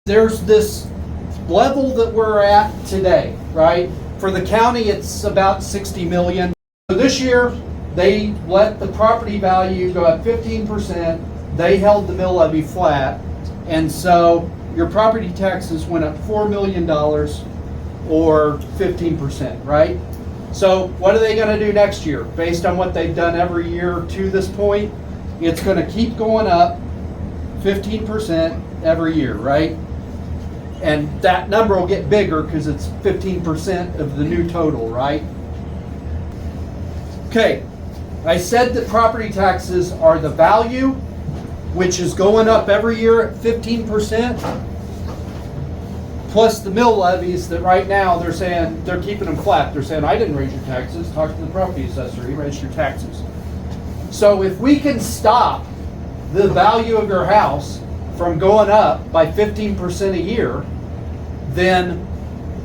there's this level that we're at today, right? For the county, it's about 60 million. So this year, they let the property value go up 15%. They held the mill levy flat. And so your property taxes went up $4 million or 15%, right? So what are they going to do next year? Based on what they've done every year to this point, it's going to keep going up 15% every year, right? And that number will get bigger because it's 15% of the new total, right? Okay, I said that property taxes are the value, which is going up every year at 15%, plus the mill levies that right now they're saying they're keeping them flat. They're saying, I didn't raise your taxes. Talk to the property assessor. He raised your taxes. So if we can stop the value of your house from going up by 15% a year, then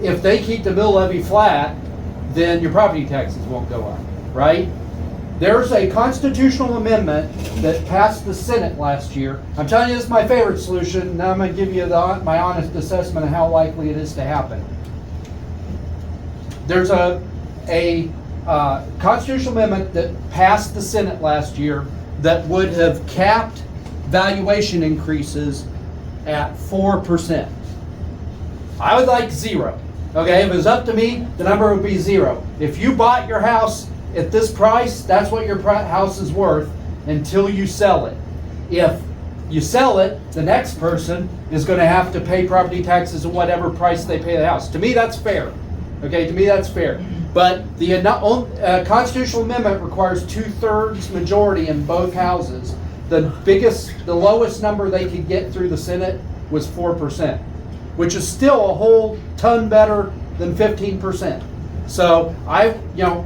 if they keep the mill levy flat, then your property taxes won't go up, right? There's a constitutional amendment that passed the Senate last year. I'm telling you, this is my favorite solution. Now I'm going to give you my honest assessment of how likely it is to happen. There's a constitutional amendment that passed the Senate last year that would have capped valuation increases at 4%. I would like 0. Okay, if it was up to me, the number would be 0. If you bought your house at this price, that's what your house is worth until you sell it. If you sell it, the next person is going to have to pay property taxes at whatever price they pay the house. To me, that's fair. Okay, to me, that's fair. But the constitutional amendment requires 2/3 majority in both houses. The lowest number they could get through the Senate was 4%, which is still a whole ton better than 15%. So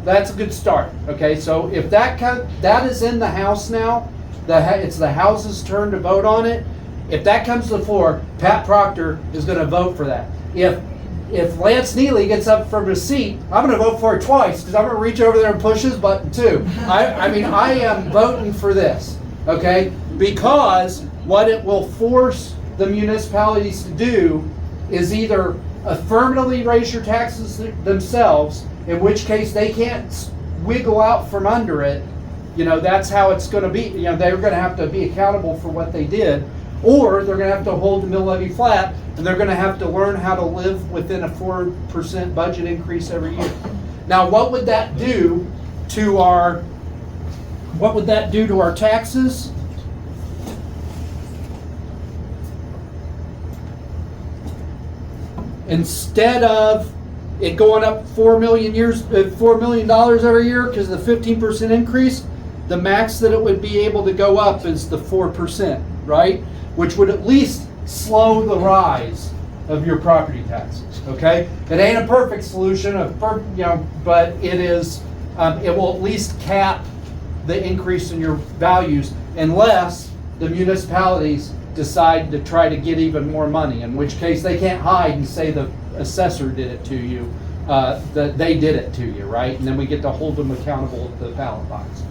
that's a good start. Okay, so if that is in the House now, it's the House's turn to vote on it. If that comes to the floor, Pat Proctor is going to vote for that. If Lance Neely gets up from his seat, I'm going to vote for it twice because I'm going to reach over there and push his button too. I am voting for this, okay? Because what it will force the municipalities to do is either affirmatively raise your taxes themselves, in which case they can't wiggle out from under it. That's how it's going to be. They're going to have to be accountable for what they did, or they're going to have to hold the mill levy flat, and they're going to have to learn how to live within a 4% budget increase every year. Now, what would that do to our taxes? Instead of it going up $4 million every year because of the 15% increase, the max that it would be able to go up is the 4%, right? Which would at least slow the rise of your property taxes. Okay, it ain't a perfect solution, but it is. It will at least cap the increase in your values, unless the municipalities decide to try to get even more money, in which case they can't hide and say the assessor did it to you, that they did it to you, right? And then we get to hold them accountable at the ballot box.